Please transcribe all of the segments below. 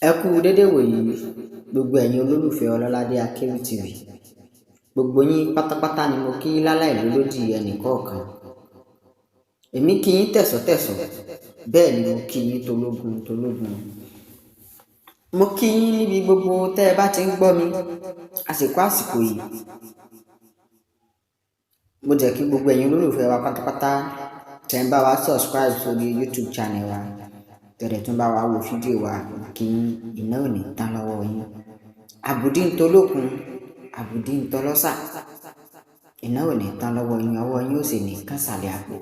Ẹ kú dédé wòyí gbogbo ẹ̀yin olólùfẹ́ Ọlọ́ládé Akéwì TV. Gbogbo yín pátápátá ni mo kí láláìlólódì ẹnìkọ̀ọ̀kan. Èmi kí yín tẹ̀sọ́tẹ̀sọ́, bẹ́ẹ̀ ni mo kí yín tológun. Mo kí yín níbi gbogbo tẹ́ ẹ bá ti ń gbọ́ mi àsìkò yìí. Mo jẹ́ kí gbogbo ẹ̀yin olólùfẹ́ wa pátápátá tẹ́ ń bá wa subscribe sórí YouTube channel wa. Tẹ̀rẹ̀ tún bá wa wo fídíò wa kí iná ò ní tán lọ́wọ́ yín. Àbùdí ń tolókun, àbùdí ń tọlọ́sà. Iná ò ní tán lọ́wọ́ yín, ọwọ́ yín ó sì ní kán sàlẹ̀ àpò.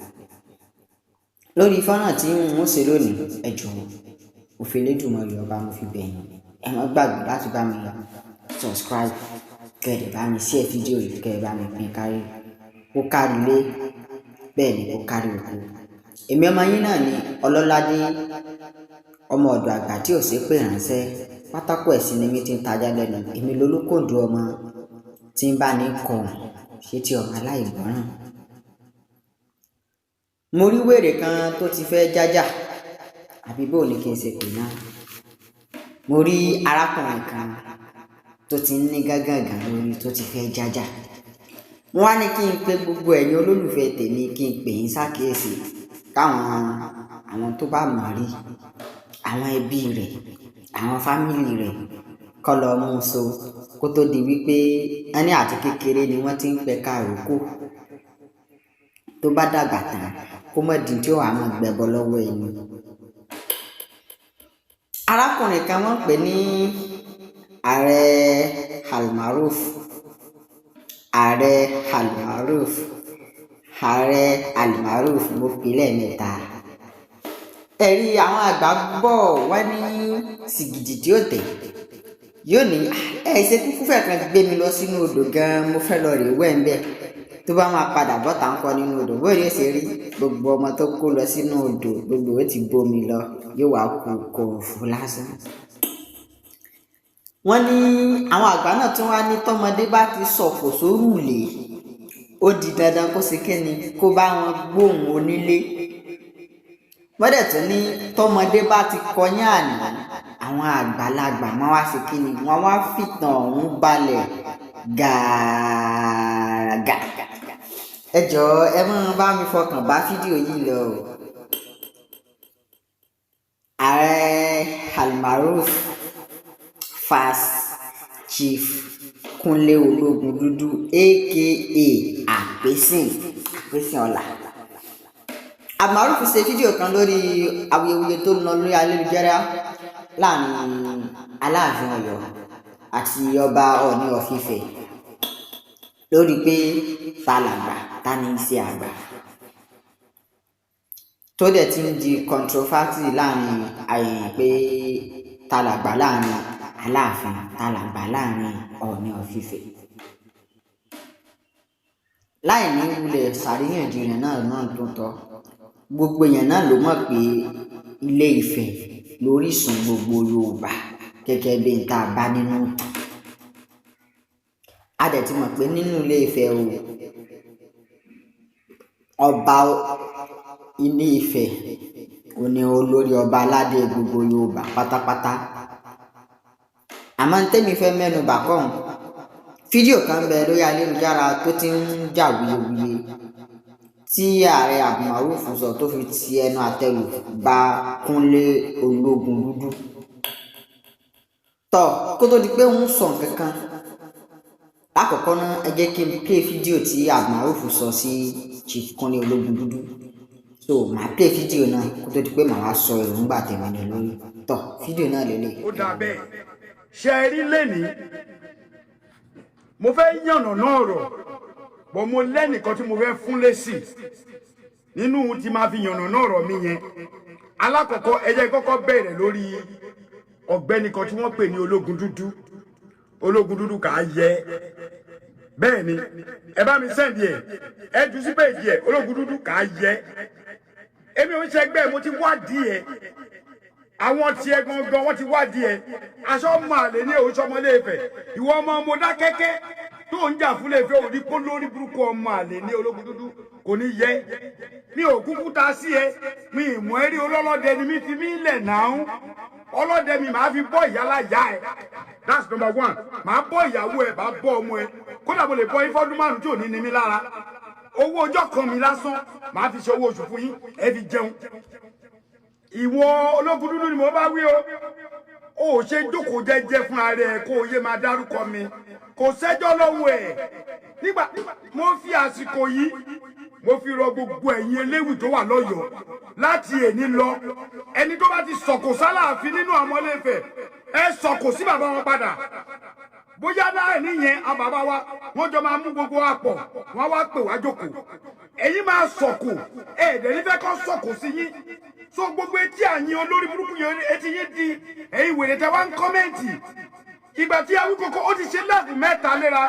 Lórí fọ́nrán tí mo ṣe lónìí, ẹ jọ̀wọ́ mo fi Elédùmarè ọba mo fi bẹ̀ yín. Ẹ má gbàgbé láti bá mi subscribe, kẹ́ ẹ bá mi share fídíò yìí, kẹ́ ẹ bá mi pín kárí. Kó kárí ilé, bẹ́ẹ̀ ni kó kárí oko. Èmi ọmọ yín náà ni Ọlọ́ládé, ọmọ ọ̀dọ̀ àgbà tí ò ṣe pé ránṣẹ́. Pátákó ẹ̀sìn ni mi ti ń tajà lẹ́nu. Èmi lolúkòǹdó ọmọ tí ń bá ní kọ̀ ṣé ti ọmọ aláìgbọ́ràn. Mo rí wèrè kan tó ti fẹ́ jájà, àbí bó ni kí n ṣe pè náà. Mo rí arákùnrin kan tó ti ní gángàngàn lórí tó ti fẹ́ jájà. Wọ́n á ní kí n pe gbogbo ẹ̀yin olólùfẹ́ tèmi kí n pè yín sákìyèsí àwọn tó bá mọ̀ rí, àwọn ẹbí rẹ̀, àwọn fámìlì rẹ̀ kọ́ lọ mú so kó tó di wípé ẹni àti kékeré ni wọ́n ti ń pẹ̀ka àrókò. Tó bá dàgbà tán kó mọ̀ di tí ó wà mọ̀ gbẹbọ lọ́wọ́ ẹni. Arákùnrin kan wọ́n pè ní Ààrẹ Almaroof. Ààrẹ Almaroof mo pè lẹ́ẹ̀mẹ́ta. Ẹ̀rí àwọn àgbà bọ̀ wọ́n ní sìgìdì tí ó tẹ̀ yóò ní ṣe kúkú fẹ́ kan gbé mi lọ sínú odò gan-an, mo fẹ́ lọ rè wẹ̀ ń bẹ̀. Tó bá máa padà bọ́ta ń kọ́ nínú odò bóyá yóò ṣe rí gbogbo ọmọ tó kó lọ sínú odò gbogbo ó ti bómi lọ, yóò wá kú kòròfo lásán. Wọ́n ní àwọn àgbà náà tún wá ní tọmọdé bá ti sọ̀kò sórùlé ó di dandan kó ṣe kíni kó bá wọn gbóhùn onílé. Wọ́n dẹ̀ tún ní tọmọdé bá ti kọyán àná àwọn àgbàlagbà máa wá ṣe kíni wọ́n wá fìtàn ọ̀hún balẹ̀ gàràgà. Ẹ jọ̀ọ́ ẹ máa bá mi fọkàn bá fídíò yìí lọ. Ààrẹ Almaroof Fast Chief Kúnlé Ológundúdú aka Àpèsìn ọ̀la. Almaroof ṣe fídíò kan lórí awuyewuye tó ń lọ lórí ayélujára láàrin Aláàfin Ọ̀yọ́ àti ọba Ọọ̀ni of Ifẹ̀ lórí pé ta làgbà ta ní í ṣe àgbà, tó dẹ̀ ti ń di controversy láàrin pé ta làgbà láàrin Aláàfin, ta làgbà láàrin Ọọ̀ni of Ifẹ̀. Láì ní wulẹ̀ ṣàríyànjiyàn náà tó tọ́, gbogbo èèyàn náà ló mọ̀ pé Ilé Ifẹ̀ lórísun gbogbo Yorùbá gẹ́gẹ́ bí n ta bá nínú ìtàn. A dẹ̀ ti mọ̀ pé nínú Ilé Ifẹ̀ ọba Ilé Ifẹ̀ ò ní olórí ọba aládé gbogbo Yorùbá pátápátá. Àmọ́ tẹ́mi fẹ́ mẹ́nu bà kọ́hún, fídíò kan bẹ lórí ayélujára tó ti ń jà wuyewuye tí Ààrẹ Almaroof sọ tó fi ti ẹnu àtẹ́lù bá Kúnlé Ológundúdú. Tọ́ kó tó di pé ń sọ nǹkan kan, lákọ̀ọ́kọ́ náà ẹ jẹ́ kí n play fídíò tí Almaroof sọ sí Chief Kúnlé Ológundúdú. So màá play fídíò náà kó tó di pé màá wá sọ èròǹgbà tèmi ní lórí. Tọ́ fídíò náà lélẹ̀. Ó dà bẹ́ẹ̀ ṣe rí lẹ́nìí mo fẹ́ yànnà náà rọ̀ bọ́ mo lẹ́nìkan tí mo fẹ́ fún lésì nínú tí máa fi yànnà náà rọ̀ mi yẹn. Alákọ̀ọ́kọ́ ẹ jẹ́ kọ́kọ́ bẹ̀rẹ̀ lórí ọ̀gbẹ́ni kan tí wọ́n pè ní Ológundúdú kà á yẹ bẹ́ẹ̀ ni ẹ bá mi sẹ́ndì ẹ jù sí péjì ẹ Ológundúdú kà á yẹ. Èmi ò ń ṣẹgbẹ́ mo ti wádìí ẹ, àwọn tiẹ̀ gangan wọ́n ti wádìí ẹ. Aṣọ máa lè ní òun ṣọmọ Ilé Ifẹ̀, ìwọ ọmọ Mọdákẹ́kẹ́ tó ń jà fún Ilé Ifẹ̀ òní kó lórí burúkú ọmọ àlè ní Ológundúdú kò ní yẹ. Mi ò kúkú ta sí ẹ, mi ìmọ̀ ẹ̀rí olólọ́dẹ ni mi fi mí lẹ̀ náà. ọlọ́dẹ mi máa fi bọ́ ìyálà ìyá ẹ̀ that's number one máa bọ́ ìyàwó ẹ̀ bá bọ́ ọmọ ẹ̀ kódà mo lè bọ́ ifọ́dún márùn tí ò ní ní mi lára owó ọjọ́ kan mi lásán máa fi ṣe owó oṣù fún yín ẹ fi jẹun ìwọ ológun dúdú ni mo bá wí o ṣe jókòó jẹ́jẹ́ fún ara ẹ kó o yé máa dárúkọ mi kò sẹ́jọ́ lọ́wọ́ ẹ̀ nígbà mo fi àsìkò yìí mo fi rọ gbogbo ẹ̀yin eléwì tó wà lọ́yọ̀ọ́ láti èní lọ ẹni tó bá ti sọ̀kò sálàáfin nínú àwọn Ilé-Ifẹ̀ ẹ sọ̀kò sí bàbá wọn padà bóyá láì níyẹn àwọn bàbá wa wọ́n jọ máa mú gbogbo wa pọ̀ wọ́n wá pè wá jókòó ẹ̀yin máa sọ̀kò ẹ̀ẹ́dẹ̀ nífẹ̀ẹ́ kọ́ sọ̀kò sí yín so gbogbo etí àyìn olórí burúkú yẹn etí yín di ẹ̀yin wèrè tẹ wá ń kọ́mẹ́ǹtì ìgbà tí Awíkókó ó ti ṣe láti mẹ́ta léra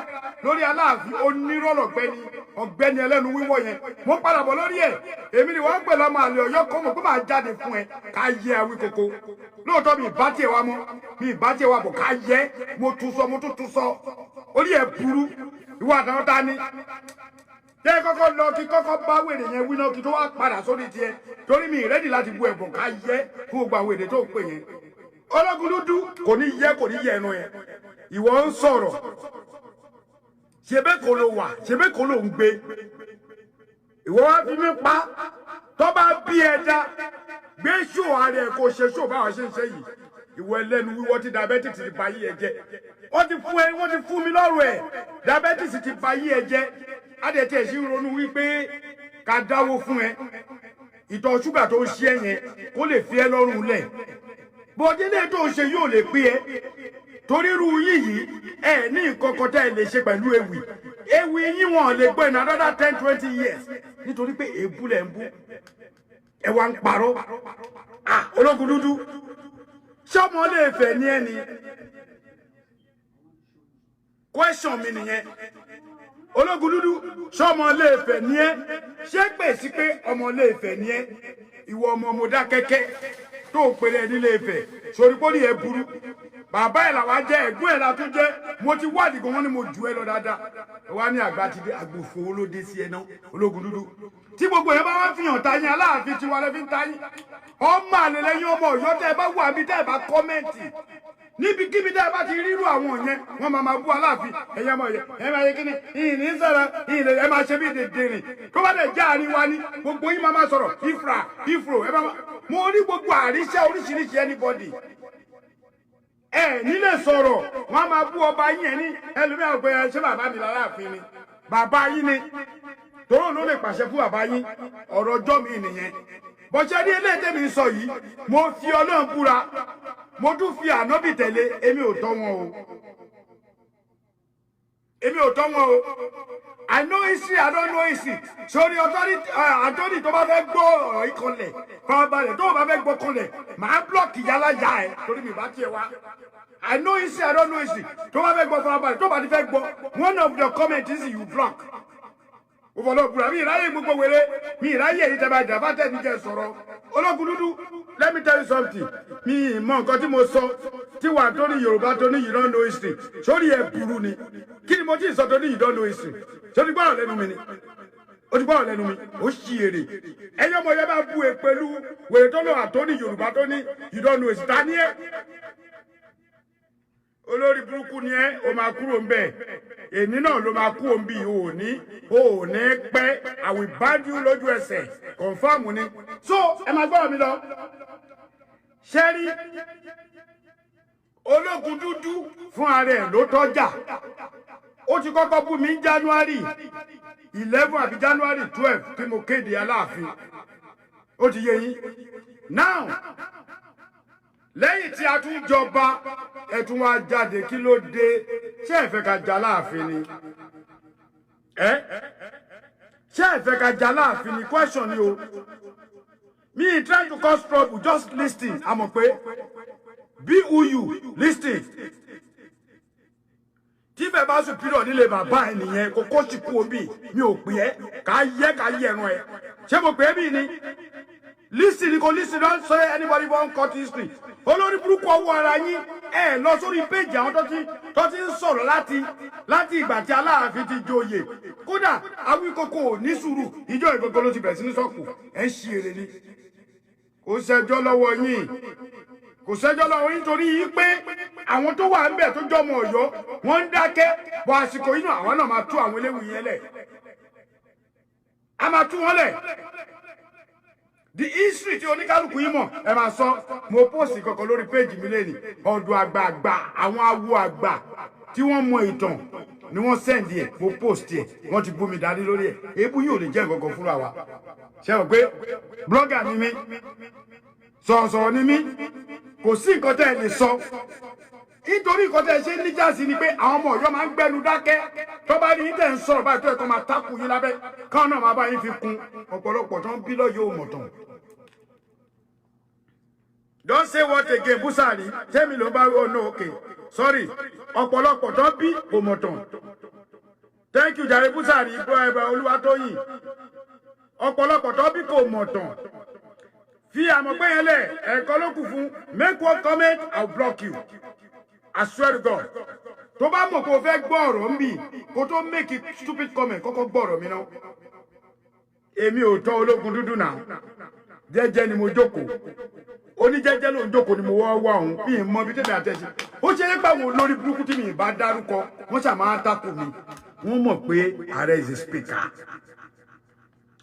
lórí Aláàfin onírọ̀lọ̀ ọ̀gbẹ́ni ẹlẹ́nu wíwọ́ yẹn mo padà bọ̀ lórí ẹ̀ èmi ni wọ́n ń pè lọ́mọ àlè Ọ̀yọ́ kọ́ mọ̀ pé máa jáde fún ẹ ká yẹ Awíkókó lóòótọ́ mi ìbá tiẹ̀ wá mọ́ mi ìbá tiẹ̀ wá bọ̀ ká yẹ mo tún sọ orí ẹ̀ burú ìwọ àtàwọn ta ni tẹ́ kọ́kọ́ lọ kí kọ́kọ́ bá wèrè yẹn wí náà kí tó wá padà sórí tiẹ̀ torí mi ìrẹ́dì láti bu ẹ̀bùn ká yẹ fún gbogbo àwọn èdè tó ń pè yẹn ológun dúdú kò ní yẹ ẹnu yẹn ìwọ ń sọ̀rọ̀ ṣebí kò ló wà ṣebí kò ló ń gbé ìwọ wá fi mí pa tó bá bí ẹ dá gbé ṣó ààrẹ kò ṣe ṣó báwa ṣe ń ṣe yìí ìwọ ẹlẹ́nu wíwọ́ tí diabetes ti ba yí ẹ jẹ́ wọ́n ti fún mi lọ́rùn ẹ̀ diabetes ti ba yí ẹ jẹ́ adẹ̀tẹ̀ sí ronú wípé ká dáwó fún ẹ ìtọ̀ ṣúgà tó ń ṣe yẹn kó lè fi ẹ lọ́rùn lẹ̀ bọ́dílé tó ń ṣe yóò lè pé ẹ torí irú yìí ẹ ní nǹkan kan tẹ́ ẹ lè ṣe pẹ̀lú ewì yín wọn lè gbọ́ in another 10-20 years nítorí pé èébú lẹ̀ ń bú ẹ wá ń parọ́ ológun dúdú ṣọ́mọ Ilé-Ifẹ̀ ní ẹni question mi nìyẹn ológun dúdú ṣọ́mọ Ilé-Ifẹ̀ ní ẹ ṣé pèsè pé ọmọ Ilé-Ifẹ̀ ní ẹ ìwọ ọmọ Mọdákẹ́kẹ́ tó pèrè Ilé-Ifẹ̀ sórí pé ó ní ẹ burú bàbá ẹ̀ làwa jẹ́ ẹ̀gbọ́n ẹ̀ la tún jẹ́ mo ti wádìí gan wọn ni mo jù ẹ lọ dáadáa ẹ wá ní àgbà ti dé àgbòfò olóde sí ẹ náà ológun dúdú tí gbogbo yẹn bá wá fi hàn táyín Aláàfin tiwa lẹ́fí ń táyín ọmọ àlè lẹ́yìn ọmọ Ọ̀yọ́ tẹ́ ẹ bá wà bí tẹ́ ẹ bá kọ́mẹ́ǹtì níbikíbi tẹ́ ẹ bá ti rírú àwọn yẹn wọ́n máa bú Aláàfin ẹ̀yẹ ọmọ yẹn ẹ máa yẹ kí ni ìyìn ní sọ̀rọ̀ ìyìn ẹ máa ṣe bí dèdèrè tó bá dẹ̀ já àárín wa ní gbogbo yín máa sọ̀rọ̀ ifro ẹ máa mo rí gbogbo àríṣẹ́ oríṣiríṣi anybody nílé sọ̀rọ̀ wọ́n máa bú ọba yín ní ẹlòmíràn pé ṣé bàbá mi l'Aláàfin ni bàbá yín ni tòun ló lè pàṣẹ fún bàbá yín ọ̀rọ̀ ọjọ́ mi nìyẹn bọ́sẹ̀ ní eléyìí mi sọ yìí mo fi Ọlọ́run búra mo tún fi ànábì tẹ̀lé èmi ò tọ́ wọn o I know history, I don't know history. Sori authority tó bá fẹ́ gbọ́ ọ̀rọ̀ ìkọlẹ̀ farabalẹ̀ tó bá fẹ́ gbọ́ kọlẹ̀ màá blọọkì yálà yá ẹ torí mi bá tiẹ̀ wá. I know history, I don't know history. Tó bá fẹ́ gbọ́ farabalẹ̀ tó bá ti fẹ́ gbọ́ one of the comments is you block. Òfòlò bùrà mi ìráyè gbogbo wèrè mi ìráyè èyí tẹ́ bá jà bá tẹ̀ níjẹ́ sọ̀rọ̀ ológun dúdú let me tell you something mi mọ nǹkan tí mo sọ tí wà tó ní Yorùbá tó ní you don't know history sórí ẹ̀ burú ni kí ni mo ti sọ tó ní you don't know history sórí gbọ́dọ̀ lẹ́nu mi ni ó ti gbọ́dọ̀ lẹ́nu mi ó ṣì èrè ẹ̀yin ọmọ yẹn bá bu èpèlú wèrè tó lọ àtó ní Yorùbá tó ní you don't know history ta ni ẹ́ olórí burúkú ni ẹ́ o máa kúrò ń bẹ̀ èmi náà ló máa kú òǹbí òní pẹ́ àwìn bájú lójú ẹsẹ̀ kọ̀ǹfàmù ni so ẹ máa gbọ́dọ̀ mi lọ ṣẹ́rí ológun dúdú fún ara ẹ̀ ló tọ́jà ó ti kọ́kọ́ bú mi January 11 àbí January 12 tí mo kéde Aláàfin ó ti yé yín now lẹ́yìn tí a tún jọba ẹ̀tún wa jáde kí ló dé ṣé ẹ fẹ́ ká jà Láàfin ni ṣé ẹ fẹ́ ká jà Láàfin ni question ni o me trying to cause trouble just listen àmọ́ pé BUU listen tí fẹ́ bá superior nílé bàbá ẹ nìyẹn kò kó sì kú omi mi ò pè ẹ́ ká yẹ ẹran ẹ ṣé mo pè é bí ni listen kò listen don't say anybody won't cut history olórí burúkú ọwọ́ ara yín ẹ lọ sórí péjì àwọn tó ti ń sọ̀rọ̀ láti ìgbà tí Aláàfin ti joyè kódà Awíkókó ní sùúrù ìjọ ìgbogbo ló ti bẹ̀rẹ̀ sí ní sọ̀kù ẹ ń ṣe èrè ni kò ṣẹjọ́ lọ́wọ́ yín kò sẹ́jọ́ lọ́wọ́ nítorí yìí pé àwọn tó wà ńbẹ̀ tó jọmọ Ọ̀yọ́ wọ́n ń dákẹ́ bọ̀ àsìkò yìí náà àwọn náà máa tú àwọn eléwu yẹn lẹ̀ a máa tú wọn lẹ̀ the history tí oníkálukú yìí mọ̀ ẹ máa sọ mo post kankan lórí péjì mi lẹ́nìí ọ̀dọ̀ àgbààgbà àwọn awo àgbà tí wọ́n mọ ìtàn ni wọ́n send ẹ̀ mo post ẹ̀ wọ́n ti bú mi dání lórí ẹ̀ èébú yìí ò lè jẹ́ nǹkan fúnra wa ṣe rò pé blogger ni mí sọ̀rọ̀sọ̀rọ̀ ni mí kò sí nǹkan tẹ́ ẹ lè sọ nítorí nǹkan tẹ́ ẹ ṣe níjà sí ni pé àwọn ọmọ Ọ̀yọ́ máa ń gbẹnu dákẹ́ tó bá ní tẹ́ ń sọ̀rọ̀ báyìí tó ẹ̀kọ́ máa tákù yín lábẹ́ káwọn náà máa bá yín fi kún ọ̀pọ̀lọpọ̀ tó ń bí lọ́yọ̀ òmọ̀tàn. Don't say what again Busari tẹ́mi ló bá oh no okay sorry ọ̀pọ̀lọpọ̀ tó bí òmọ̀tàn thank you jàre Busari Olúwatóyìn ọ̀pọ̀lọpọ̀ tó bí kò mọ̀tàn fi àmọ̀ pé yẹn lẹ̀ ẹ̀kọ́ ló kù fún make one comment I'll block you I swear to God tó bá mọ̀ kó o fẹ́ gbọ́ ọ̀rọ̀ ń bì kó tó make it stupid comment kọ́kọ́ gbọ́ ọ̀rọ̀ mi náà èmi ò tọ́ ológun dúdú náà jẹ́jẹ́ ni mo jókòó oníjẹ́jẹ́ ló ń jókòó ni mo wọ́ wá òun bí n mọ bí tẹ́lẹ̀ àtẹ̀sí ó ṣe é pàwọn olórí burúkú tí mi bá dárúkọ wọ́n ṣà máa ń takò mi wọ́n mọ̀ pé ààrẹ is a speaker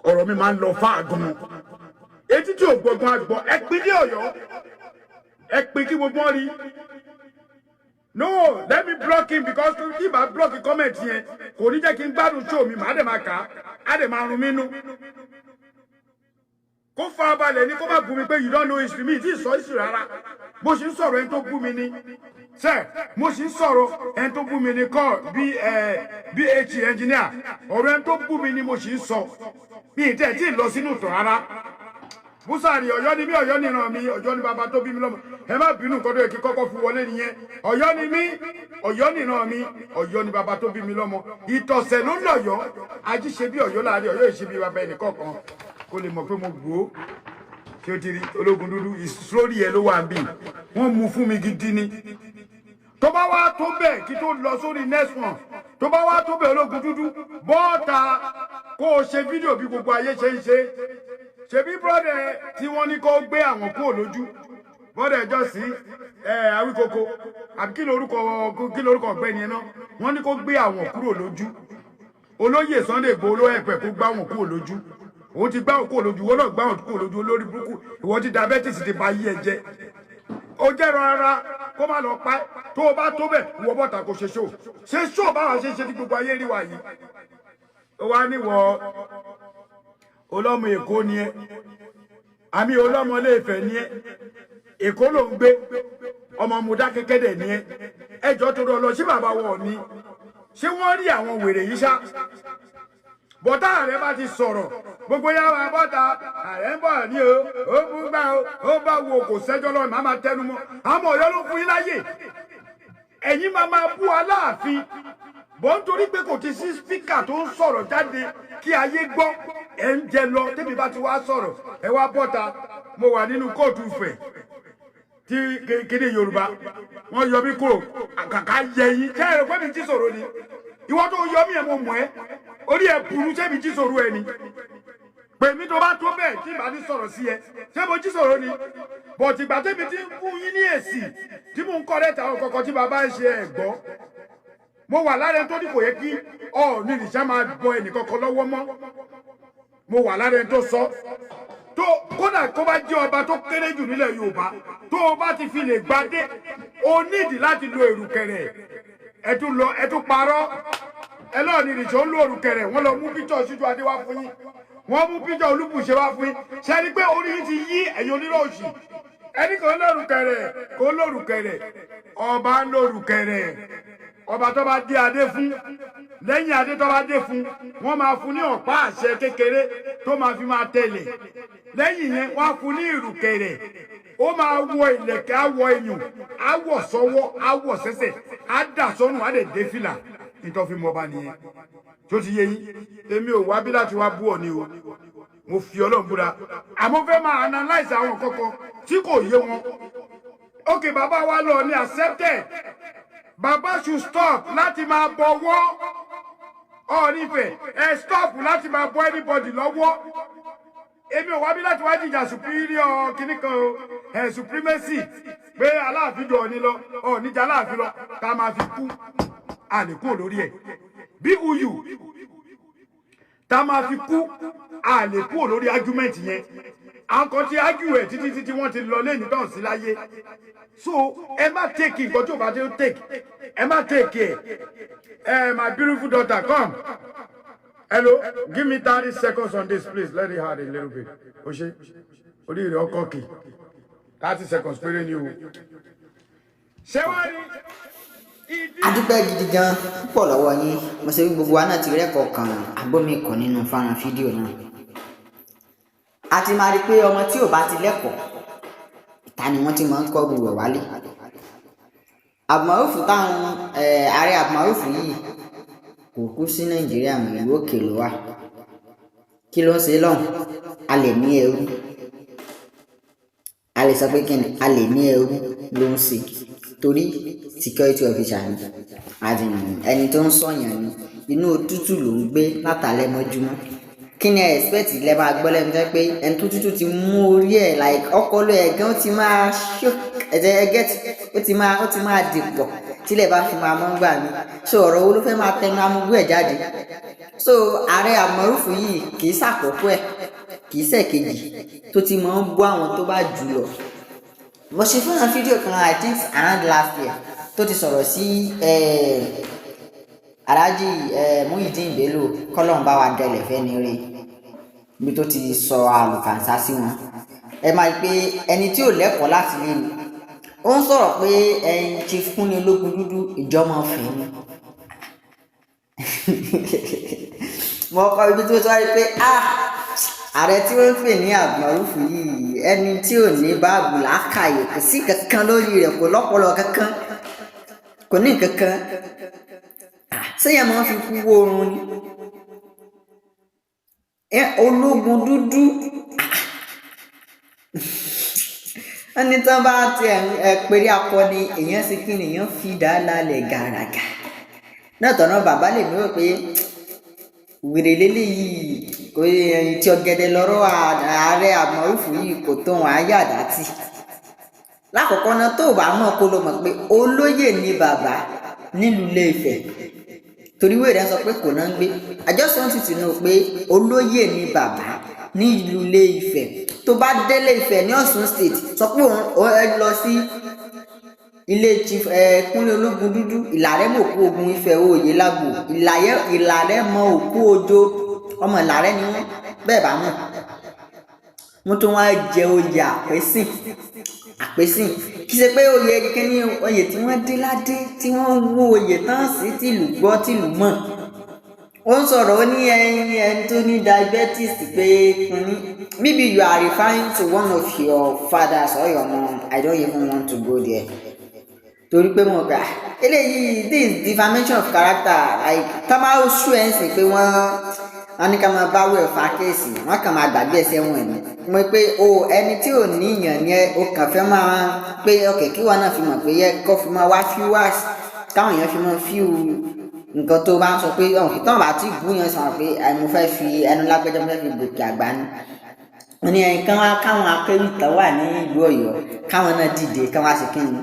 ọ̀rọ̀ mi máa ń lọ fáà gan-an etí tí ò gbọ̀ngàn àgbọ̀ ẹ pín ní Ọ̀yọ́ ẹ pín kí gbogbo rí no let me block him because tí bá block comment yẹn kò ní jẹ́ kí n gbádùn show mi màá dẹ̀ máa kà á dẹ̀ máa rún mi nú kó fara balẹ̀ ní kó má bú mi pé you don't know history mi tí ì sọ history rárá mo sì ń sọ̀rọ̀ ẹni tó bú mi ní sẹ́ mo sì ń sọ̀rọ̀ ẹni tó bú mi ní kọ́ bí engineer ọ̀rọ̀ ẹni tó bú mi ní mo sì ń sọ bí ìtẹ́ tí ì lọ sínú ìtàn rárá Busari Ọ̀yọ́ ni mí Ọ̀yọ́ ni ìran mi Ọ̀yọ́ ni bàbá tó bí mi lọ́mọ ẹ má bínú nǹkan tó yẹ kí kọ́kọ́ fi wọlé nìyẹn Ọ̀yọ́ ni mí Ọ̀yọ́ ni ìran mi Ọ̀yọ́ ni bàbá tó bí mi lọ́mọ ìtọ̀sẹ̀ ló ń lọ̀yọ́ ají ṣe bí Ọ̀yọ́ láàrin Ọ̀yọ́ ìṣe bí bàbá ẹnì kọ̀ọ̀kan kó lè mọ̀ pé mo gbó kí o ti rí ológun dúdú ìsórí ẹ ló wà bí wọ́n mú fún mi gidi ni tó bá wá tó bẹ́ẹ̀ kí tó lọ sórí next one tó bá wá tó bẹ́ẹ̀ ológun dúdú bọ́ọ̀ta kó o ṣe fídíò bí gbogbo ayé ṣe ń ṣe ṣebí brọ́dẹ̀ tí wọ́n ní kó gbé àwọn kúrò lójú brọ́dẹ̀ ẹjọ́ sí Awíkoko àbí kí lórúkọ ọ̀gbẹ́ni ẹ̀ náà wọ́n ní kó gbé àwọn kúrò lójú olóyè Sunday Igboho ló ẹ̀pẹ̀ kó gbá àwọn kúrò lójú òun ti gbá àwọn kúrò lójú wọ́n náà gbá àwọn kúrò lójú olórí burúkú ìwọ ti diabetes ti ba yí ẹ jẹ ó jẹ́ rárá kó má lọ pa tó o bá tó bẹ̀ wọ bọ́ta kó ṣe ṣó báwa ṣe ṣe ní gbogbo ayé rí wa yìí ó wá níwọ̀ ọlọ́mọ Èkó ni ẹ àmì ọlọ́mọ Ilé-Ifẹ̀ ni ẹ Èkó ló ń gbé ọmọ Mọdákẹ́kẹ́ ni ẹ ẹjọ́ tó lọ sí bàbá wọn ni ṣé wọ́n rí àwọn wèrè yìí ṣá bọ́tà ààrẹ bá ti sọ̀rọ̀ gbogbo yàrá bọ́tà ààrẹ ń bọ̀ ní o ó bú gbà ó bá wo kò sẹ́jọ́ lọ́nà máa máa tẹnu mọ́ àmọ́ Ọ̀yọ́ ló fún yín láyè ẹ̀yin máa bú Aláàfin bọ́n nítorí pé kò ti sí spíkà tó ń sọ̀rọ̀ jáde kí ayé gbọ́ ẹ̀ ń jẹ lọ tẹ́mi bá ti wá sọ̀rọ̀ ẹ wá bọ́ta mo wà nínú kóòtù Ifẹ̀ tí kéde Yorùbá wọ́n yọ mí kúrò kàkà yẹ yín ṣé ẹ̀rọ pé mi jí sọ̀rọ̀ ni ìwọ́n tó yọ mí ẹ̀ mo mọ̀ ẹ́ orí ẹ̀ burú ṣé mi jí sọ̀rọ̀ ẹ ni pèmí tó bá tó bẹ́ẹ̀ tí màá ní sọ̀rọ̀ sí ẹ ṣé mo jí sọ̀rọ̀ ni bọ̀tì ìgbà tẹ́mi ti ń fún yín ní èsì tí mò ń kọ́ lẹ́tà àwọn kọ̀ọ̀kan tí bàbá ń ṣe ẹ̀ gbọ́ mo wà lára ẹni tó ní kò yẹ kí Ọọ̀ni ìrìṣà máa bọ ẹnìkankan lọ́wọ́ mọ́ mo wà lára ẹni tó sọ tó kódà kó bá jẹ́ ọba tó kéré jù nílẹ̀ Yorùbá tó o bá ti fi lè gbadé o nídìí láti lo èrùkẹ̀rẹ̀ ẹ tún parọ́ ẹ lọ́ọ̀ ní ìrìṣà ó lo èrùkẹ̀rẹ̀ wọ́n lọ mú píjọ́ Síjú Adé wá fún yín wọ́n mú píjọ́ Olúbùṣe wá fún yín ṣe ni pé orí yín ti yí ẹ̀yin onírọ̀ òṣì ẹni kò lórùkẹ̀rẹ̀ ọba ń lórùkẹ̀rẹ̀ ọba tó bá dé adé fún lẹ́yìn adé tó bá dé fún wọ́n máa fún ní ọ̀pá àṣẹ kékeré tó máa fi máa tẹ̀lé lẹ́yìn yẹn wọ́n á fún ní ìrùkẹ̀rẹ̀ ó máa wọ ìlẹ̀kẹ̀ àwọ̀ ẹ̀yùn àwọ̀ sọ́wọ́ àwọ̀ sẹ́sẹ̀ á dà sọ́nù á lè dé fìlà nítorí fi mọ ọba nìyẹn tó ti yé yín èmi ò wá bí láti wá bú Ọọ̀ni o mo fi Ọlọ́run búra àmọ́ fẹ́ máa analyze àwọn kọ̀ọ̀kan tí kò yé wọn ok bàbá wa lọ ní accepted bàbá should stop láti máa bọ̀wọ́ Ọọ̀ni Ifẹ̀ ẹ stop láti máa bọ́ anybody lọ́wọ́ èmi ò wá bí láti wá jìjà superior kìnnìkan supremacy pé Aláàfin jọ Ọọ̀ni lọ Ọọ̀ni jà Aláàfin lọ ká máa fi kú àlékún lórí ẹ̀ bí uyu tá máa fi kú àlékún lórí argument yẹn àwọn kan ti argue ẹ̀ títí wọ́n ti lọ lẹ́yìn tán sí láyé so ẹ má take nǹkan tí ò bá dé take ẹ má take ẹ my beautiful daughter come hello give me 30 seconds on this please let it hard a little bit o ṣe orí rẹ̀ ọkọ̀ kì 30 seconds péré ni o ṣé wá rí adúpẹ́ gidi gan púpọ̀ lọ́wọ́ yín mo ṣe wí gbogbo wa náà ti rẹ́kọ̀ọ́ kan àgbómi kan nínú fọ́nrán fídíò náà a ti máa rí i pé ọmọ tí ò bá ti lẹ́kọ̀ọ́ ìta ni wọ́n ti máa ń kọ́ gbogbo ẹ̀ wálé Abdulmaruf táwọn ààrẹ Abdulmaruf yìí kò kú sí Nàìjíríà mọ́ ìlú òkè ló wà kí ló ń ṣe lọ́hùn a lè ní ẹrú a lè sọ pé kí ni a lè ní ẹrú ló ń ṣe torí security officer ni ẹni tó ń sọ̀yàn ni inú òtútù ló ń gbé látàlẹ́ mọ́júmọ́ kí ni ẹ expect lẹ́ máa gbọ́ lẹ́nu jẹ́ pé ẹni tó tútù ti mú orí ẹ̀ like ọpọlọ ẹ̀ gan ó ti máa ẹ̀gẹ́ ó ti máa dìpọ̀ tílẹ̀ bá fi máa mọ́ gbà mí so ọ̀rọ̀ wo ló fẹ́ máa tẹnu amúgbó ẹ̀ jáde so ààrẹ Abdulmaruf yìí kì í ṣàkókò ẹ̀ kì í ṣèkejì tó ti máa ń bú àwọn tó bá jù lọ mo ṣe fún fídíò kan I think around last year tó ti sọ̀rọ̀ sí Alhaji Muyideen Bello kọ́lọ́n bá wa dẹlẹ̀ fẹ́ ni rí ibi tó ti sọ àlùkànṣá sí wọn ẹ máa rí pé ẹni tí ò lẹ́kọ̀ọ́ láti lé ni ó ń sọ̀rọ̀ pé ẹyin Chief Kúnlé Ológun Dúdú ìjọmọ fẹ́ ni mo kọ ibi tó sọ pé ààrẹ tí wọ́n ń pè ní Abdulmaruf yìí ẹni tí ò ní báàbù làákàyè kò sí kankan lórí rẹ̀ kò lọ́pọlọ kankan kò ní kankan sẹ́yìn máa fi kú oorun ni Ológun Dúdú ẹni tán bá ti péré akọni èèyàn sì kí ni èèyàn fi dá lálẹ́ gàràgà náà tọ̀nà bàbá lè mú pé wèrè lélẹ́yìí kò tí ọ̀gẹ̀dẹ̀ lọ́rọ̀ ààrẹ Abdulmaruf yìí kò tó wọn ayé àdátì lákọ̀ọ́kọ́ náà tó bá mọ̀ kó ló mọ̀ pé olóyè ni bàbá nílùú Ilé-Ifẹ̀ torí wèrè sọ pé kò náà ń gbé I just want you to know pé olóyè ni bàbá nílùú Ilé-Ifẹ̀ tó bá dé Ilé-Ifẹ̀ ní Ọ̀ṣun state sọ pé òun lọ sí ilé Chief Kúnlé Ológun Dúdú Ìlàrẹ́ mọ̀ òkú ogun Ifẹ̀ òye lágbo Ìlàrẹ́ mọ̀ òkú ojo ọmọ Ìlàrẹ́ ni wọ́n bẹ́ẹ̀ bá mọ̀ wọ́n tún wá jẹ oyè àpèsìn kì í ṣe pé oyè kíní oyè tí wọ́n dé ládé tí wọ́n wú oyè tán sí tìlú gbọ́ tìlú mọ̀ ó ń sọ̀rọ̀ ó ní ẹni tó ní diabetes pé kíní maybe you are referring to one of your fathers or your mom I don't even want to go there torí pé mo gbà eléyìí this is defamation of character like tá máa ṣú ẹ̀ ń sìn pé wọ́n ní ká máa bá wẹ̀ fa kéèsì wọ́n kàn máa gbàgbé ẹsẹ̀ wọn ni mo pé ẹni tí ò ní ìyàn ni ó kàn fẹ́ máa pé ọkẹ́ kí wọn náà fi mọ̀ pé yẹ kó fi máa wá viewers káwọn èèyàn fi máa view nǹkan tó bá ń sọ pé ọ̀hún tán bá ti bú yẹn sọ pé mo fẹ́ fi ẹnu lágbẹ́jọ́ mo fẹ́ fi gòkè àgbà ni wọ́n ní ẹ̀yìn káwọn akéwì tán wà ní ìlú Ọ̀yọ́ káwọn náà dìde káwọn á sì kí ni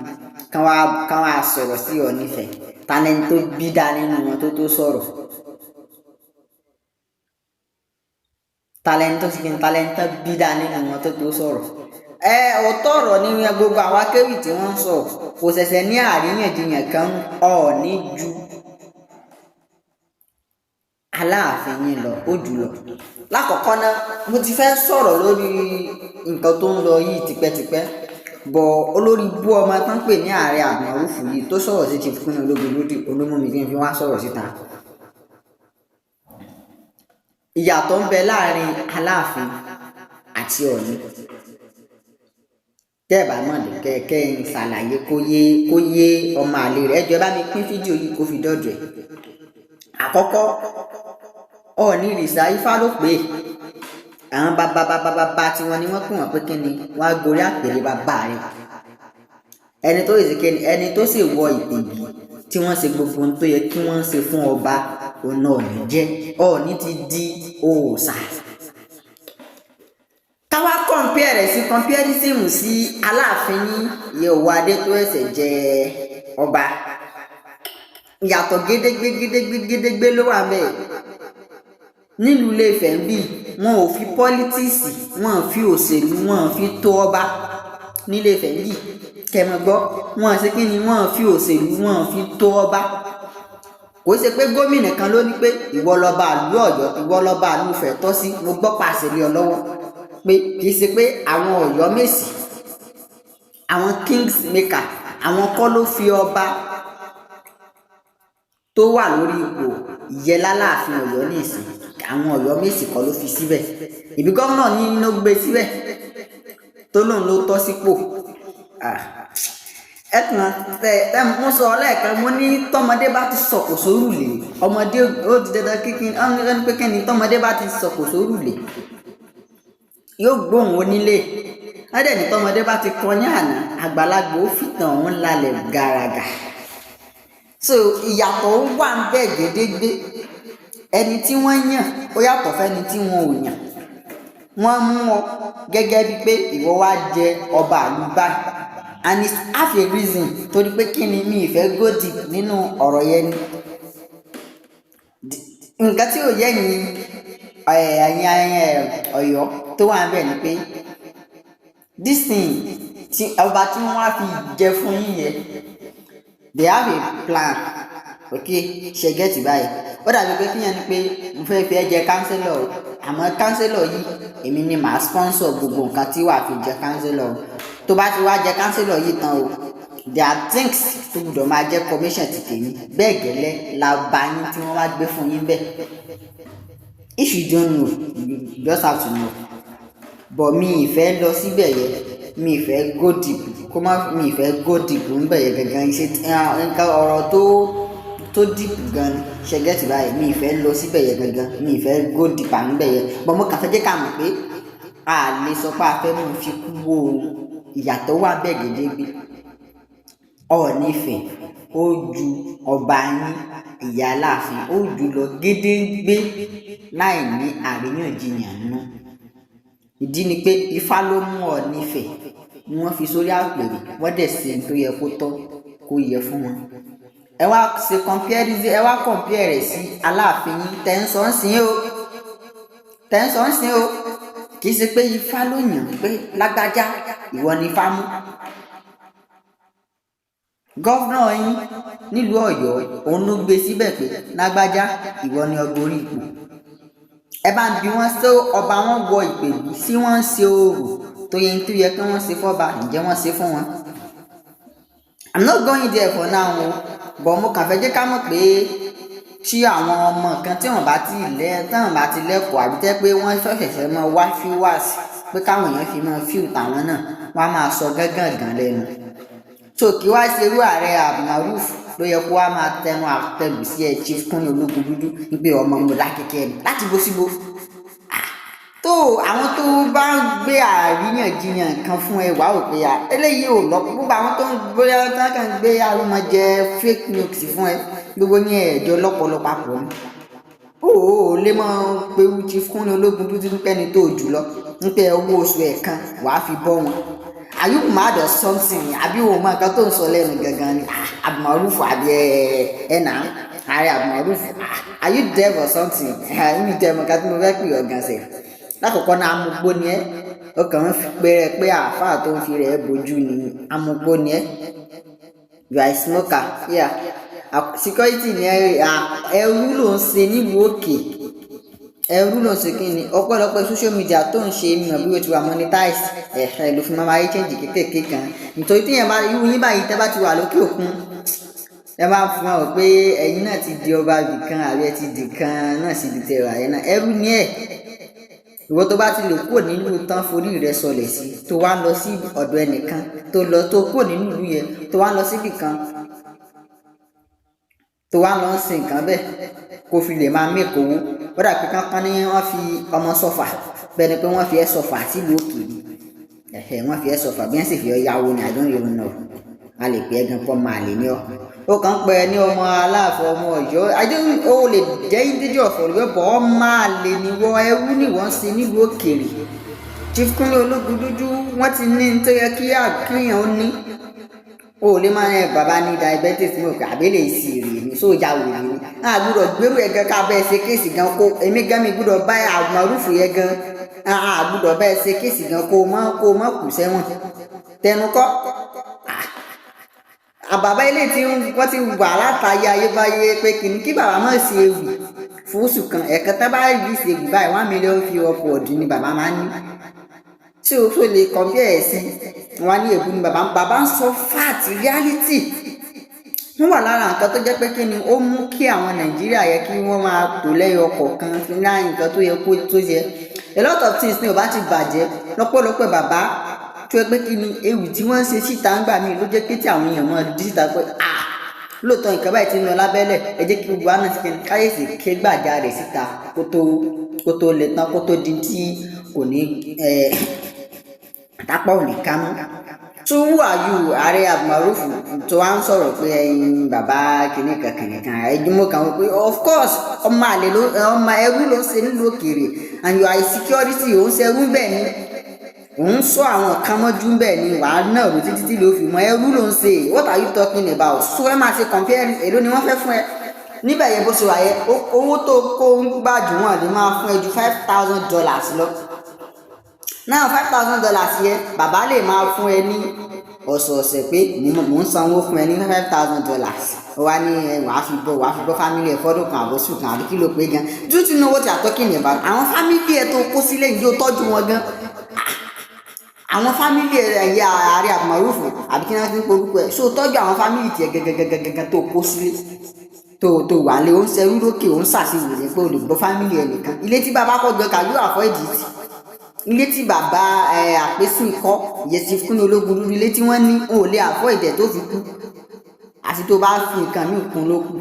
káwọn á sọ̀rọ̀ sí Ọọ̀ni Ifẹ̀ talẹ́ni tó bí dá nínú wọn tó sọ̀rọ̀ talẹ́ni tó sì kí ni talẹ́ni tó bí dá nínú wọn tó sọ̀rọ̀ ọ̀tọ̀ ọ̀rọ̀ ní gbogbo àwọn akéwì tí wọ́n ń sọ kò ṣẹ̀ṣẹ̀ ní àríyànjiyàn kan Ọọ̀ni ju Aláàfin yín lọ ó jù lọ lákọ̀ọ́kọ́ náà mo ti fẹ́ sọ̀rọ̀ lórí nǹkan tó ń lọ yìí tipẹ́tipẹ́ bọ̀ olórí bú ọmọ tó ń pè ní ààrẹ Abdulmaruf yìí tó sọ̀rọ̀ sí Chief Kúnlé Ológun Dúdú olómùmí kí n fi wá sọ̀rọ̀ síta ìyàtọ̀ ń bẹ láàrin Aláàfin àti Ọọ̀ni tẹ́ ẹ̀ bá mọ̀ ní kẹ́kẹ́ ń ṣàlàyé kó yé ọmọ àlè rẹ̀ ẹjọ́ bá mi pín fídíò yìí kó fi dọ́dọ̀ ẹ̀ àkọ́kọ́ Ọọ̀ni ìrìṣà Ifá ló pè é àwọn bàbá tí wọn ni wọ́n pè wọ́n pé kí ni wọ́n á gorí àpèrè bàbá rẹ̀ ẹni tó yẹ kí ni ẹni tó sì wọ ìpèbí tí wọ́n ṣe gbogbo ohun tó yẹ kí wọ́n ṣe fún ọba ọ̀nà Ọọ̀ni jẹ́ Ọọ̀ni ti di òòṣà káwá kọ̀ǹpé compare sí comparison sí Aláàfin Yèwò Adé tó ẹsẹ̀ jẹ ọba. Ìyàtọ̀ gédégbé ló wà ńbẹ̀. Nílùú Ilé-Ifẹ̀ ń bí wọn ò fi politics, wọn ò fi òṣèlú, wọn ò fi tó ọba. Nílé Ifẹ̀ ń bí kẹmọ gbọ́, wọn ṣe kí ni, wọn ò fi òṣèlú, wọn ò fi tó ọba. Kò ṣe pé gómìnà kan ló ní pé ìwọ lọba ìlú Ọ̀yọ́, ìwọ lọba ìlú Ifẹ̀ tọ́ sí, mo gbọ́ pàṣẹ lé ọ lọ́wọ́. Pé kì í ṣe pé àwọn Ọ̀yọ́ Mèsì, àwọn kings maker, àwọn kọ́ ló fi ọba tó wà lórí ipò ìyẹn l'Aláàfin Ọ̀yọ́ nìsín, àwọn Ọ̀yọ́ Mèsì kọ́ ló fi síbẹ̀. Ìbí gómìnà ní ló gbé síbẹ̀ tó lóun ló tọ́ sípò. Ẹ̀kan mo sọ lẹ́ẹ̀kan, mo ní tọmọdé bá ti sọ̀kò sórùlé, ọmọdé ó di dandan kíkín ọ́n pé kẹ́ni tọmọdé bá ti sọ̀kò sórùlé yóò gbóhùn onílé. Ẹ̀dẹ̀ ní tọmọdé bá ti kọyán àná, àgbàlagbà ó fìtàn òun lálẹ́ gàràgà. So ìyàtọ̀ wà ń bẹ gédégbé. Ẹni tí wọ́n yàn ó yàtọ̀ fẹ́ni tí wọ́n ò yàn. Wọ́n mú ọ gẹ́gẹ́ bíi pé ìwọ wá jẹ ọba ìlú báyìí, and it's half a reason torí pé kí ni mi ìfẹ́ go deep nínú ọ̀rọ̀ yẹn ni. Nǹkan tí ò yẹ yín Ọ̀yọ́ tó wà ń bẹ ni pé this thing tí ọba tí wọ́n wá fi jẹ fún yín yẹn, they have a plan. Okay, ṣe gẹ́tì báyìí. Ó dàbí pé kíyàn ni pé mo fẹ́ fi ẹ jẹ kánsílọ̀, àmọ́ kánsílọ̀ yìí èmi ni màá sponsor gbogbo nǹkan tí wàá fi jẹ kánsílọ̀. Tó bá ti wá jẹ kánsílọ̀ yìí tán o, there are things tó gbọ́dọ̀ máa jẹ́ commission ti tèmi. Bẹ́ẹ̀ gẹ́lẹ́ la bá yín tí wọ́n wá gbé fún yín bẹ́ẹ̀. If you don't know, you just have to know. But mi ìfẹ́ lọ síbẹ̀ yẹn, mi ìfẹ́ go deep, mi ìfẹ́ go deep ń bẹ̀ yẹn gangan. Ṣe nǹkan ọ̀rọ̀ tó deep gan ṣe gẹ́tì báyìí, mi ìfẹ́ lọ síbẹ̀ yẹn gangan, mi ìfẹ́ go deep à ń bẹ̀ yẹn. But mo kàn fẹ́ jẹ́ ká mọ̀ pé a lè sọ pé a fẹ́ mú fi kú wo ìyàtọ̀ wà bẹ́ẹ̀ gédégbé. Ọọ̀ni Ifẹ̀ ó ju ọba yín Ìyá Aláàfin ó jù lọ gédégbé láì ní àríyànjiyàn nínú. Ìdí ni pé Ifá ló mú Ọọ̀ni Ifẹ̀ ni wọ́n fi sórí àpèrè, wọ́n dẹ̀ ṣe tó yẹ kó tọ́ kó yẹ fún wọn. Ẹ wá ṣe comparison, ẹ wá compare rẹ̀ sí Aláàfin yín tẹ́ńsọ̀nsìn o. Kì í ṣe pé Ifá ló yàn pé lágbájá ìwọ ni Ifá mú. Gọ́vnà yín nílùú Ọ̀yọ́ òun ló gbé síbẹ̀ pé lágbájá ìwọ ni ọba orí ipò. Ẹ bá ń bi wọ́n ṣé ọba wọn wọ ìpèbí sí wọ́n ń ṣe orò tó yẹ kí wọ́n ṣe fọ́ba, ǹjẹ́ wọ́n ṣe fún wọn? I'm not going there for now o, but mo kàn fẹ́ jẹ́ ká mọ̀ pé tí àwọn ọmọ kan tí wọ́n bá ti lẹ́kọ̀ọ́ àbí tẹ́ pé wọ́n fẹ́fẹ́ mọ wá viewers pé káwọn èèyàn fi mọ fíù tàwọn náà, wọ́n á máa sọ gángan lẹ́nu. So kí wá ṣe irú ààrẹ Abdulmaruf ló yẹ kó wá máa tẹnu àtẹlù sí ẹ Chief Kúnlé Ológundúdú wípé ọmọ mo lákẹ́kẹ́ ni láti bó síbó. Tó àwọn tó bá ń gbé àríyànjiyàn kan fún ẹ wá ò pé eléyìí ò lọ, gbogbo àwọn tó ń bóyá tán kàn gbé arúmọjẹ fake news fún ẹ gbogbo ní ẹjọ́ lọ́pọ̀lọpọ̀ papọ̀ ni. Ó lè mọ pé Chief Kúnlé Ológundúdú nípẹ́ni tó jù lọ nípẹ́ owó oṣù ẹ̀ kan wàá fi bọ́ wọn. Are you mad or something? Àbí o mọ nǹkan tó ń sọ lẹ́nu gangan ni Abdulmaruf àbí ẹ̀nà ààrẹ Abdulmaruf, are you deaf or something? Ẹ̀mí jẹ́ mọ̀ká tí mo fẹ́ pè ọ̀gàn sẹ̀. Lákòókò náà amúgbó ni ẹ́, ó kàn ń pè rẹ pé àáfàá tó ń fi rẹ̀ bójú ni amúgbó ni ẹ́. You are a smoker, yeah. Security ni ẹrú ló ń ṣe nílùú òkè, ẹrú ló ń ṣe kí ni ọ̀pọ̀lọpọ̀ social media tó ń ṣe mọ̀ bí o ti wà monetize ló fi máa change kékèké kan. Nítorí tí irú yín báyìí tẹ́ bá ti wà lókè òkun, ẹ bá fún ọ pé ẹ̀yin náà ti di ọba bìkan àbí ẹ ti di kan náà sì di tẹ̀wà yẹn náà, ẹrú ni ẹ̀. Ìwọ tó bá ti lè kúrò nínú tán forí rẹ sọlẹ̀ sí, tó wá lọ sí ọ̀dọ̀ ẹnìkan tó kúrò nínú ìlú yẹn tó wá lọ síbì kan tó wá lọ ń sin nǹkan bẹ́ẹ̀ kó fi lè máa mẹ́kọ̀ owó. Ó dà pé kankan ní wọ́n fi ọmọ sọ̀fà bẹ́ẹ̀ ni pé wọ́n fi ẹ́ sọ̀fà sílùú òkèèrè, wọ́n fi ẹ́ sọ̀fà bí wọ́n sì fi ọ́ yáwó ni I don't even know. A lè pè é gan pọ́ máa lè ní ọ́. Ó kàn pẹ́ ní ọmọ Aláàfin ọmọ Ọ̀yọ́, ó lè jẹ́ individual ọ̀fọ̀ Ọ̀yọ́ bọ̀ ọ́ máa lè ní wọ ẹrú ni wọ́n ṣe nílùú òkèèrè. Chief Kúnlé Ológùdúdú wọ́n ti ní tó yẹ kí àkíyàn ó ní o lè máa ẹ bàbá ní diabetes mo kà abẹ́lẹ̀ ìsì rè ní sójà wò ní a gbúdọ̀ gbérù ẹ̀ gan ká bẹ́ẹ̀ ṣe kéèsì gan kó èmi gan mi gbúdọ̀ bá àmọ̀rúfù yẹn gan a gbúdọ̀ bẹ́ẹ̀ ṣe kéèsì gan kó mọ́ kù sẹ́wọ̀n tẹnu kọ́ àbàbá ilé tí wọ́n ti wà látàyè ayébáyé pé kìnnì kí bàbá má ṣe ewì fún oṣù kan ẹ̀ẹ̀kan tá bá rí ṣe ewì báyìí 1 million fi ọkọ̀ ọ̀dùn ni bàbá máa ń ní tí o tó lè compare ẹ̀ sí wọn ní èbú ni bàbá ń sọ fact reality wọ́n wà lára nǹkan tó jẹ́ pé kí ni ó mú kí àwọn Nàìjíríà yẹ kí wọ́n máa tò lẹ́yọ kọ̀ọ̀kan fi ní nǹkan tó yẹ kó tó yẹ a lot of things ni ò bá ti bàjẹ́ lọ́pọ̀lọpọ̀ bàbá tó yẹ pé kí ni ewì tí wọ́n ń ṣe síta ń gbà mí ló jẹ́ pé tí àwọn èèyàn máa dí síta pé lóòótọ́ nǹkan báyìí ti ń lọ lábẹ́lẹ̀ ẹ jẹ́ kí gbogbo àná ti káyèsí ké gbàjà rẹ̀ síta kó tó lè tán kó tó di tí kò ní tápá ò ní ká mọ́. tó wà yù ààrẹ Abdulmaruf tó wá ń sọ̀rọ̀ pé ẹyin bàbá kìnìkan ẹjúmọ́ kan wọ́n pé of course ọmọ ẹrú ló ń ṣe nílùú òkèèrè and you are a security òun ṣe ẹrú bẹ́ẹ̀ ni òun sọ àwọn kan mọ́jú bẹ́ẹ̀ ni wàá náà ló títí ló fi mọ ẹrú ló ń ṣe what are you talking about so ẹ máa ṣe compare èló ni wọ́n fẹ́ fún ẹ níbẹ̀ yẹn bó ṣe wà yẹ owó tó kó ń gbàjú wọn lè máa fún ẹ ju $5,000 lọ náà $5,000 yẹn bàbá lè máa fún ẹ ní ọ̀sọ̀ọ̀sẹ̀ pé mò ń sanwó fún ẹ ní $5,000 wá ní wàá fi bọ́ fámílì ẹ̀ fọ́dún kan àbọ̀sùn kan àbí kí ló pé gan do you know what you are talking about àwọn fámílì ẹ̀ tó kó sílẹ̀ yìí ó tọ́jú wọn gan àwọn fámílì ẹ̀yà ààrẹ Abdulmaruf àbí kí wọ́n ti ń porúkọ ẹ̀ ṣó tọ́jú àwọn fámílì tiẹ̀ gẹ́gẹ́gẹ́gẹ́ tó kó sílé tó wà lé ó ń ṣerú lókè ó ń ṣàṣìwò ní pé o lè gbọ́ fámílì ẹ̀ nìkan ilé tí bàbá kọ́ gbẹ kà yóò àfọ́ ìdí tì ilé tí bàbá àpésùn kọ́ ìyẹn Chief Kúnlé Ológùdúdú ilé tí wọ́n ní o ò lè àfọ́ ìdẹ̀ tó fi kú àti tó bá fi nǹkan ní ìkun ló kù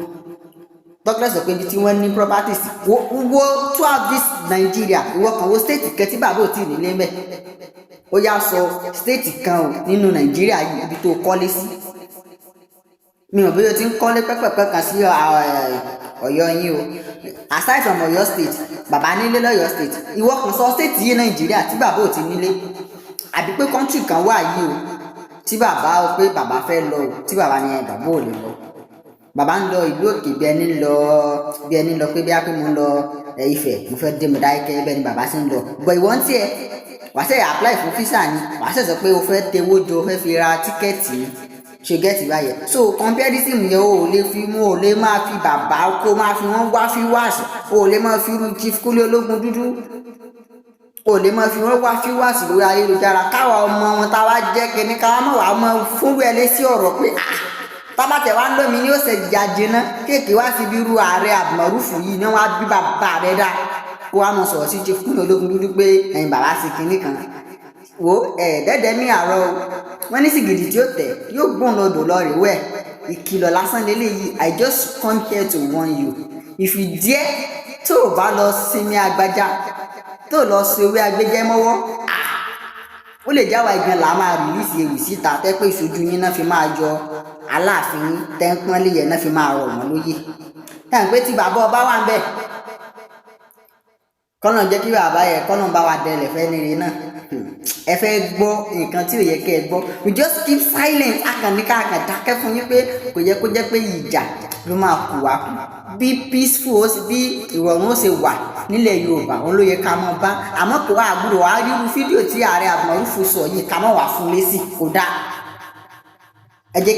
dókítà sọ pé ibi tí wọ́n ní properties wo throughout this Nigeria ìwọ kan wo state kan tí bàbá ò tí ì nílé mẹ́ ó yá sọ state kan o nínú Nàìjíríà yìí ibi tó kọ́lé sí mi ò bí o ti ń kọ́lé pẹ́pẹ́pẹ́ kan sí Ọ̀yọ́ yín o aside from Ọ̀yọ́ state bàbá nílé lọ́yọ́ state ìwọ kan sọ state yìí Nàìjíríà tí bàbá ò ti nílé àbí pé country kan wà yìí o tí bàbá o pé bàbá fẹ́ lọ o tí bàbá ní bàbá ò lè lọ bàbá ń lọ ìlú òkè bí ẹni lọ pé bí a pé mo ń lọ Ifẹ̀ mo fẹ́ dé Mọdákẹ́kẹ́ bẹ́ẹ̀ ni bàbá sì ń lọ bọ̀ ìwọ́n tiẹ̀ wàá sẹ́ apply fún físà ni wàá sẹ́ sọ pé o fẹ́ tewó jọ o fẹ́ fi ra tíkẹ́ẹ̀tì ni ṣe gẹ́ẹ̀tì báyẹn so comparison yẹn o lè fi mú o lè máa fi bàbá kó máa fi wọ́n wá fi wáàsì o lè máa fi Chief Kúnlé Ológùdúdú o lè máa fi wọ́n wá fi wáàsì lórí ayélujára káwa ọmọ wọn táwa jẹ́ kíní káwa mọ̀ wá mọ́ fúnrú ẹ lé sí ọ̀rọ̀ pé tábàtẹ̀ wá ń lómi ní ọ̀sẹ̀ jàjẹ́ náà kéèké wá síbi irú ààrẹ Abdulmaruf yìí ní wọ́n á bí bàbá rẹ̀ dá kó wá mọ̀ sọ̀rọ̀ sí Chief Kúnlé Ológùdúdú pé ẹ̀yin bàbá sí kinní kan wo dẹ́dẹ́ ní àárọ̀ wọ́n ní sìgìdì tí ó tẹ̀ yóò gbóhùn lọ́dọ̀ lọ́ọ̀rẹ́ wẹ̀ ìkìlọ̀ lásán lélẹ́yìí I just come here to warn you if you dare tó o bá lọ sinmi agbájá tó o lọ sí ewé agbẹ́jẹ́ mọ́wọ́ ó lè jáwọ́ ìgbọ̀n là á máa rìlíìsì ewì síta tẹ́ pé ìṣojú yín náà fi máa yọ Aláàfin tẹ́ńpọ́nlé yẹn náà fi máa rọ̀ wọ́n lóyè táwọn pé tí bàbá ọba wà ń bẹ̀ kọ́nà jẹ́ kí bàbá yẹ kọ́nà bá wa dẹlẹ̀ fẹ́ nire náà ẹ fẹ́ gbọ́ nǹkan tí ò yẹ kẹ́ ẹ gbọ́ we just keep silent akànníkà àkàndákẹ́ fún yín pé kò yẹ kó jẹ́ pé ìjà ló máa kù wá kù bí peaceful ó sì bí ìrọ̀rùn ó ṣe wà nílẹ̀ Yorùbá òun ló yẹ ká mọ́ bá àmọ́ kò wá àbúrò wá ríru fídíò tí ààrẹ Abdulmaruf sọ yìí ká mọ́ wà fún lésì kò dáa ẹ jẹ́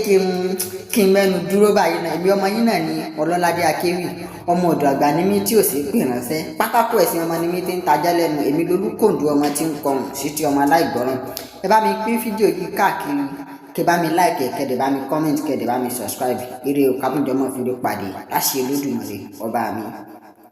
kí n mẹ́nu dúró báyìí náà èmi ọmọ yín náà ní Ọlọ́ládé Akéwì ọmọ ọ̀dọ̀ àgbà ní mí tí ò sí pè ránṣẹ́ pátákó ẹ̀sìn ọmọ ní mí tí ń tajá lẹ́nu èmi lolúkòǹdó ọmọ tí ń kọrùn sí ti ọmọ aláìgbọràn ẹ bá mi pín fídíò yìí káàkiri kẹ bá mi like kẹdẹ bá mi comment kẹdẹ bá mi subscribe eré òkàbùjọmọ fídíò pàdé láṣẹ Olódùmarè ọba mi.